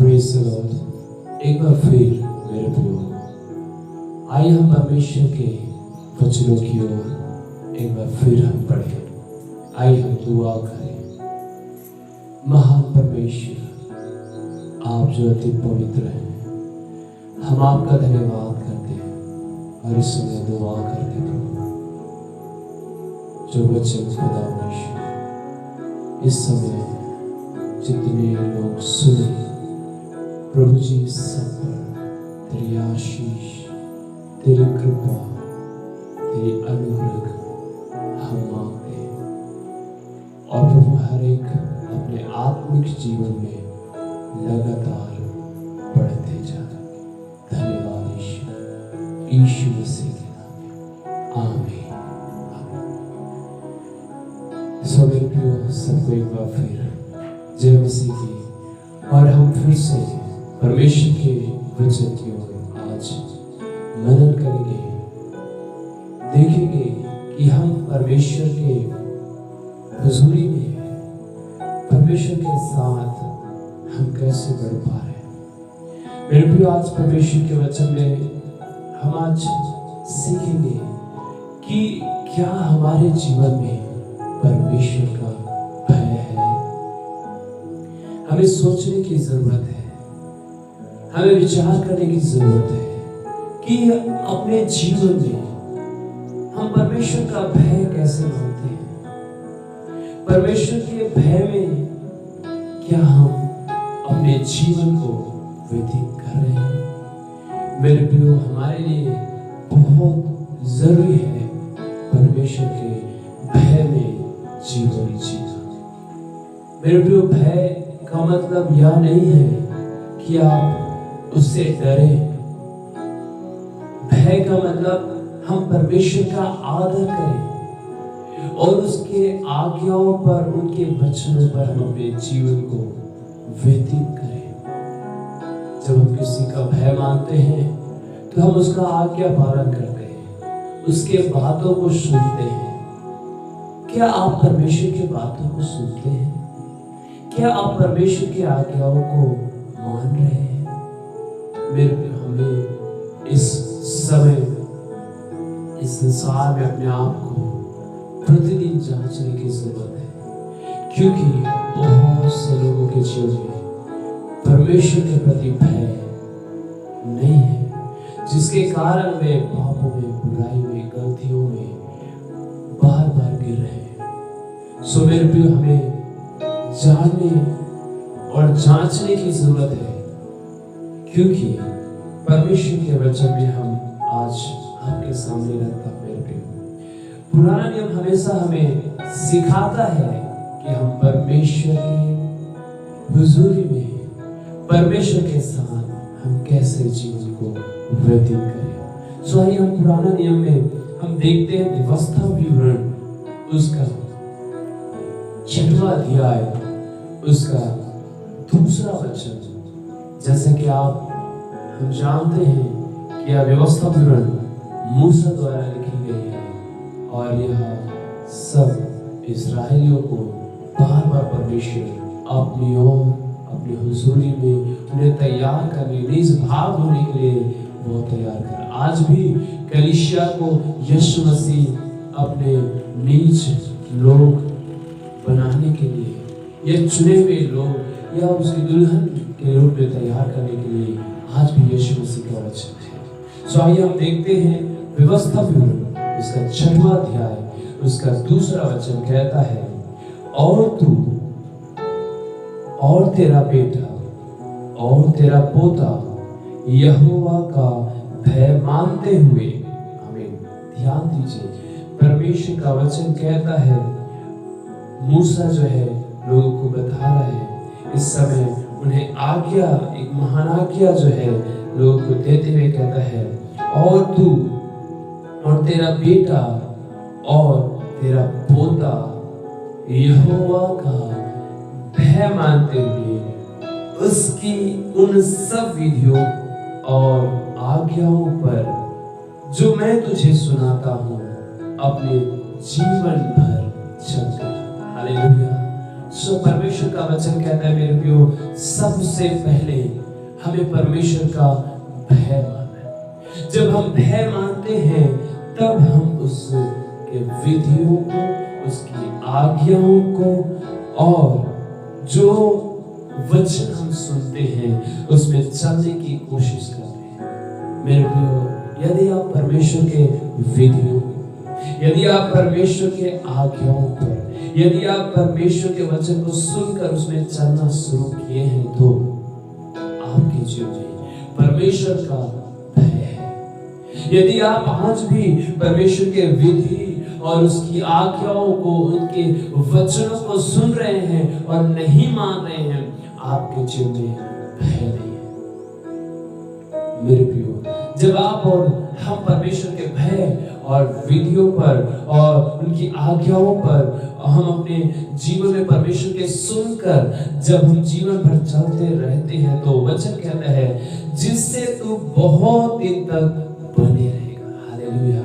Praise the Lord. एक बार फिर मेरे प्रियो, आइए हम परमेश्वर के वचनों की ओर एक बार फिर हम पढ़ें। आइए हम दुआ करें। महान परमेश्वर, आप जो अति पवित्र हैं, हम आपका धन्यवाद करते हैं और इस समय दुआ करते हैं प्रभु, जो वचन खुदा परमेश्वर इस समय जितने लोग सुने प्रभु जी, सब पर तेरी आशीष, तेरी कृपा, तेरी अनुग्रह हम मांगते हैं। और प्रभु हर एक अपने आत्मिक जीवन में लगातार बढ़ते जाए। धन्यवाद यीशु मसीह के नाम में, आमीन। सो मेरे प्रियो, सबको एक बार फिर जय मसीह की। और हम फिर से परमेश्वर के वचन की ओर आज मनन करेंगे, देखेंगे कि हम परमेश्वर के हुजूरी में, परमेश्वर के साथ हम कैसे बढ़ पा रहे हैं। मेरे प्रियो, आज परमेश्वर के वचन में हम आज सीखेंगे कि क्या हमारे जीवन में परमेश्वर का भय है। हमें सोचने की जरूरत है, हमें विचार करने की जरूरत है कि अपने जीवन में हम परमेश्वर का भय कैसे मानते हैं। परमेश्वर के भय में क्या हम अपने जीवन को व्यतीत कर रहे हैं। मेरे प्रियो, हमारे लिए बहुत जरूरी है परमेश्वर के भय में जीवन जीना। मेरे प्रियो, भय का मतलब यह नहीं है कि आप उससे डरें। भय का मतलब हम परमेश्वर का आदर करें और उसके आज्ञाओं पर, उनके वचनों पर हम अपने जीवन को व्यतीत करें। जब हम किसी का भय मानते हैं तो हम उसका आज्ञा पालन करते हैं, उसके बातों को सुनते हैं। क्या आप परमेश्वर की बातों को सुनते हैं? क्या आप परमेश्वर की आज्ञाओं को मान रहे हैं? मेरे प्रिय, हमें इस समय, इस संसार में अपने आप को प्रतिदिन जांचने की जरूरत है, क्योंकि बहुत से लोगों के जीवन में परमेश्वर के प्रति भय नहीं है, जिसके कारण वे पापों में, बुराई में, गलतियों में बार बार गिर रहे हैं। सो मेरे प्रिय, हमें जानने और जांचने की जरूरत है, क्योंकि परमेश्वर के वचन में हम आज आपके सामने रहता है। मेरे प्रिय, पुराना नियम हमेशा हमें सिखाता है कि हम परमेश्वर की हुजूरी में, परमेश्वर के साथ हम कैसे जीवन को व्यतीत करें। सो आइए हम पुराना नियम में हम देखते हैं व्यवस्था विवरण, उसका 6वां अध्याय, उसका 2रा वचन। जैसे कि हम जानते हैं कि यह व्यवस्था विवरण मूसा द्वारा लिखी गई है और यह सब इस्राएलियों को बार बार परमेश्वर अपनी ओर, अपनी हुजूरी में उन्हें तैयार करने, निज भाग होने के लिए वो तैयार कर। आज भी कलीसिया को यीशु मसीह अपने निज लोग बनाने के लिए, ये चुने हुए लोग या उसकी दुल्हन के रूप में तैयार करने के लिए आज भी यीशु मसीह का वचन है। सो आइए हम देखते हैं व्यवस्था विवरण, उसका 6वां अध्याय, उसका 2रा वचन कहता है, और तू और तेरा बेटा और तेरा पोता यहोवा का भय मानते हुए, आमीन। ध्यान दीजिए, परमेश्वर का वचन कहता है, मूसा जो है लोगों को बता रहा है इस समय, उन्हें आज्ञा, एक महान आज्ञा जो है लोगों को देते हुए कहता है, और तू और तेरा बेटा और तेरा पोता यहोवा का भय मानते हुए उसकी उन सब विधियों और आज्ञाओं पर जो मैं तुझे सुनाता हूँ अपने जीवन भर चल। हालेलुया। सो परमेश्वर का वचन कहता है मेरे प्रियो, सबसे पहले हमें परमेश्वर का भय मानना है। जब हम भय मानते हैं तब हम उसके विधियों को, उसकी आज्ञाओं को और जो वचन हम सुनते हैं उसमें चलने की कोशिश करते हैं। मेरे प्रियो, यदि आप परमेश्वर के विधियों, यदि आप परमेश्वर के आज्ञाओं पर, यदि आप परमेश्वर के वचन को सुनकर उसमें चलना शुरू किए हैं तो आपके जीवन में परमेश्वर का भय है। यदि आप आज भी परमेश्वर के विधि और उसकी आज्ञाओं को, उनके वचनों को सुन रहे हैं और नहीं मान रहे हैं, आपके जीवन में भय नहीं है। मेरे प्रियो, जब आप और हम परमेश्वर के भय और विधियों पर और उनकी आज्ञाओं पर हम अपने जीवन में परमेश्वर के सुनकर जब हम जीवन भर चलते रहते हैं तो वचन कहता है जिससे तू बहुत दिन तक बने रहेगा। हालेलुया।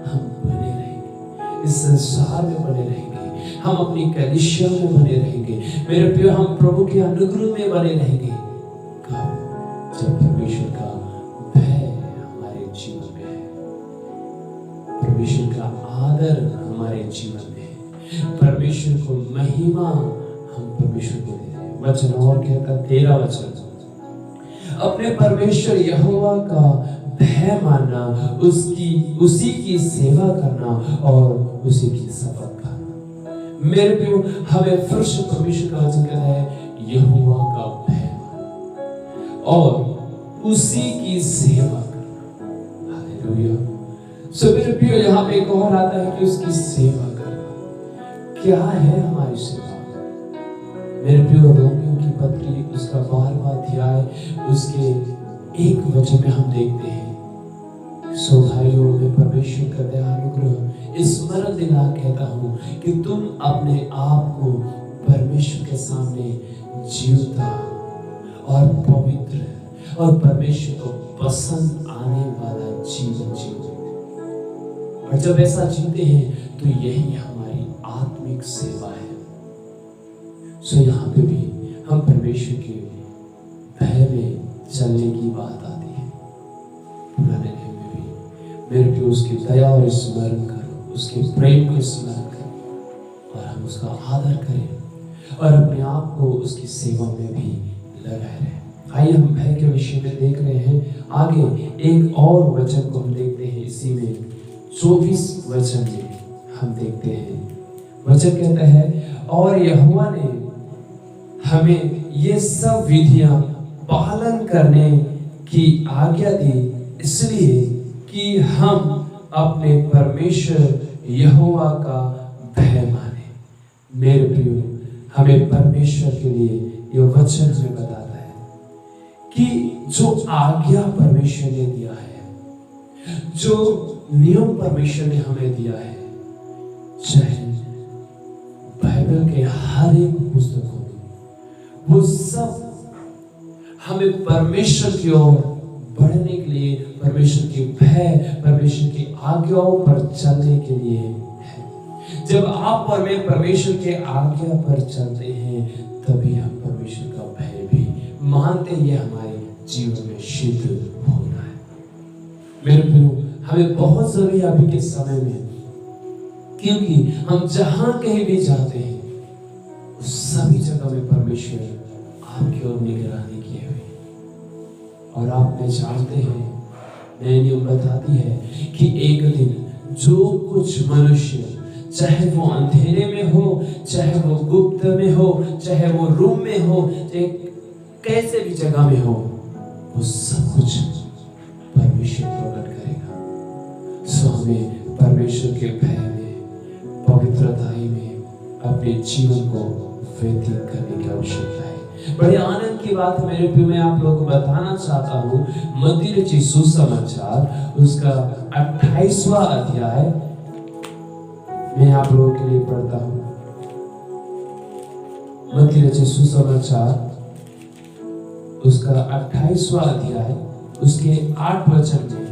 हम बने रहेंगे, इस संसार में बने रहेंगे, हम अपनी कलीसिया में बने रहेंगे। मेरे प्रिय, हम प्रभु के अनुग्रह में बने रहेंगे। कब? जब परमेश्वर का भय हमारे जीवन में है, परमेश्वर का आदर हमारे जीवन में है, परमेश्वर को महिमा हम परमेश्वर को दे रहे हैं। वचन और कहता, 13 वचन, अपने परमेश्वर यहोवा का भय मानना, उसी की सेवा करना और उसी की शपथ करना। मेरे प्रियो, हमें फिर से परमेश्वर का वचन कहता है यहोवा का भय मानना और उसी की सेवा करना। हालेलुया। सो मेरे प्रियो, यहाँ पे एक और आता है कि उसकी सेवा करना। क्या है हमारी सेवा? मेरे प्रियो, रोमियो की पत्री उसका 12वां अध्याय उसके 1 वचन में हम देखते हैं, सो भाइयों, मैं परमेश्वर का दयालुग्रह स्मरण दिला कहता हूँ कि तुम अपने आप को परमेश्वर के सामने जीवता और पवित्र और परमेश्वर को पसंद आने वाला जीवन जियो। और जब ऐसा जीते हैं तो यही हमारी आत्मिक सेवा है। सो यहाँ पे भी हम परमेश्वर के भय में चलने की बात आती है। पुराने नियम में भी मेरे प्रिय उसकी दया और स्मरण करो, उसके प्रेम को स्मरण करो और हम उसका आदर करें और अपने आप को उसकी सेवा में भी लगाए रहें। आइए हम भय के विषय में देख रहे हैं। आगे एक और वचन को हम देखते हैं, इसी में 24 वचन में हम देखते हैं। वचन कहता है, और यहोवा ने हमें ये सब विधियां पालन करने की आज्ञा दी, इसलिए कि हम अपने परमेश्वर यहोवा का भय माने। मेरे प्रियो, हमें परमेश्वर के लिए ये वचन हमें बताता है कि जो आज्ञा परमेश्वर ने दिया है, जो नियम परमेश्वर ने हमें दिया है, चाहे बाइबल के हर एक पुस्तकों में, वो सब हमें परमेश्वर की ओर बढ़ने के लिए, परमेश्वर के भय, परमेश्वर की आज्ञाओं पर चलने के लिए है। जब आप और मैं परमेश्वर के आज्ञा पर चलते हैं तभी हम परमेश्वर का भय भी मानते हैं। हमारे जीवन में सिद्ध होना है। मेरे प्रियो, हमें बहुत जरूरी है अभी के समय में, क्योंकि हम जहां कहीं भी जाते हैं उस सभी जगह में परमेश्वर आपकी ओर निगरानी किए हुए। और आप में जानते हैं, नए नियम बताती है कि एक दिन जो कुछ मनुष्य, चाहे वो अंधेरे में हो, चाहे वो गुप्त में हो, चाहे वो रूम में हो, चाहे कैसे भी जगह में हो, वो सब कुछ परमेश्वर प्रकट करेगा। सो हमें परमेश्वर के भय में, पवित्रताई में अपने जीवन को व्यतीत करने की आवश्यकता है। बड़े आनंद की बात है मेरे प्रिय, मैं आप लोगों को बताना चाहता हूँ, मत्ती रचित सुसमाचार उसका 28वां अध्याय मैं आप लोगों के लिए पढ़ता हूँ। मत्ती रचित सुसमाचार उसका 28वां अध्याय उसके 8 वचन में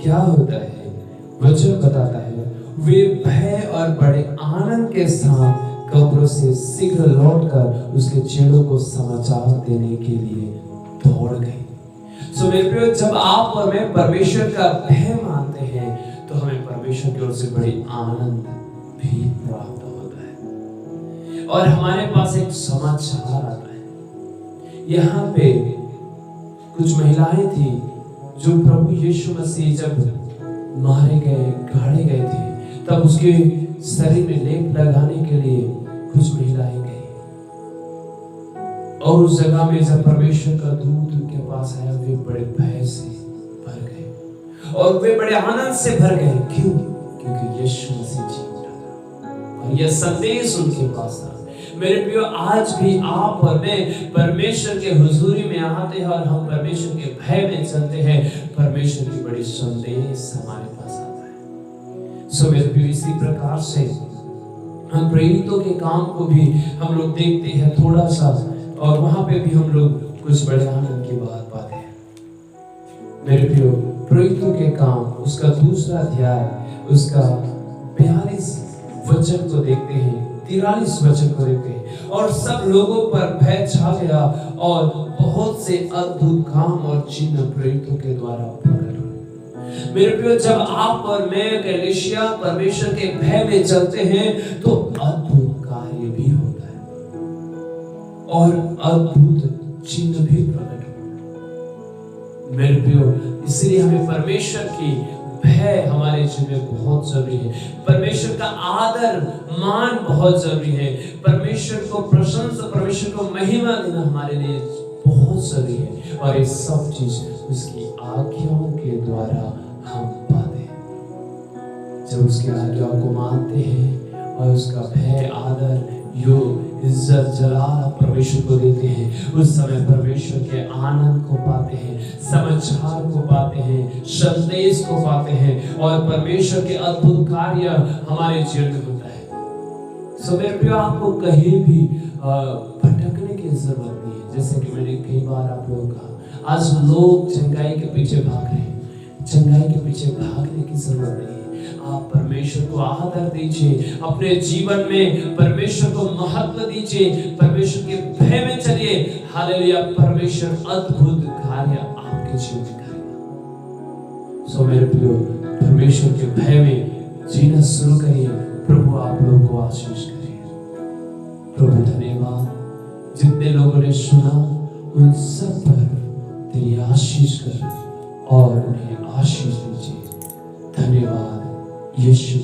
क्या होता है? वचन बताता है, वे भय और बड़े आनंद के साथ कब्रों से शीघ्र लौटकर उसके चेलों को समाचार देने के लिए दौड़ गई। सो मेरे प्रियो, जब आप और मैं परमेश्वर का भय मानते हैं तो हमें परमेश्वर की ओर से बड़ी आनंद भी प्राप्त होता है। और हमारे पास एक समाचार आता है। यहाँ पे कुछ महिलाएं थी जो प्रभु यीशु मसीह जब मारे गए, गाड़े गए थे, तब उसके शरीर में लेप लगाने के लिए कुछ महिलाएं गई। और उस जगह में जब परमेश्वर का दूत उनके पास आया, वे बड़े भय से भर गए और वे बड़े आनंद से भर गए। क्यों? क्योंकि यीशु मसीह जी उठा था और यह संदेश उनके पास था। मेरे प्रियो, आज भी आप और मैं परमेश्वर के हुजूरी में आते हैं और हम परमेश्वर के भय में चलते हैं, परमेश्वर की बड़ी संदेश हमारे पास आता है। सो मेरे प्रियो, इसी प्रकार से हम प्रेरितों के काम को भी हम लोग देखते हैं थोड़ा सा, और वहां पे भी हम लोग कुछ बड़े आनंद की बात पाते हैं। मेरे प्रियो, प्रेरितों के काम उसका दूसरा अध्याय उसका 42 वचन को देखते हैं, 43 वचन को देखते हैं। और सब लोगों पर भय छा गया और बहुत से अद्भुत काम और चिन्ह प्रेरितों के द्वारा प्रकट हुए। मेरे प्रियो, जब आप और मैं कलीसिया परमेश्वर के भय में चलते हैं तो अद्भुत कार्य भी होता है और अद्भुत चिन्ह भी प्रकट होता है। मेरे प्रियो, इसलिए हमें परमेश्वर की भय हमारे जीवन में बहुत जरूरी है। परमेश्वर का आदर मान बहुत जरूरी है। परमेश्वर को प्रशंसा, परमेश्वर को महिमा देना हमारे लिए बहुत जरूरी है। और ये सब चीज उसकी आज्ञाओं के द्वारा हम पाते हैं। जब उसकी आज्ञाओं को मानते हैं और उसका भय, आदर, योग, इज्जत, जलाल परमेश्वर को देते हैं, उस समय परमेश्वर के आनंद को पाते हैं, समाचार को पाते हैं, संदेश को पाते हैं और परमेश्वर के अद्भुत कार्य हमारे जीवन में होता है। सो मेरे प्रियो, आपको कहीं भी भटकने की जरूरत नहीं है। जैसे कि मैंने कई बार आप लोगों को कहा, आज लोग चंगाई के पीछे भाग रहे हैं। चंगाई के पीछे भागने की जरूरत नहीं है। आप परमेश्वर को आदर दीजिए, अपने जीवन में परमेश्वर को महत्व दीजिए, परमेश्वर के भय में चलिए। हालेलुया, परमेश्वर अद्भुत कार्य आपके जीवन में करेगा। सो मेरे प्रियो, परमेश्वर के भय में जीना शुरू करिए। प्रभु आप लोगों को आशीष करिए। प्रभु धन्यवाद, जितने लोगों ने सुना उन सब पर तेरी आशीष कर और उन्हें आशीष दीजिए। धन्यवाद यीशु।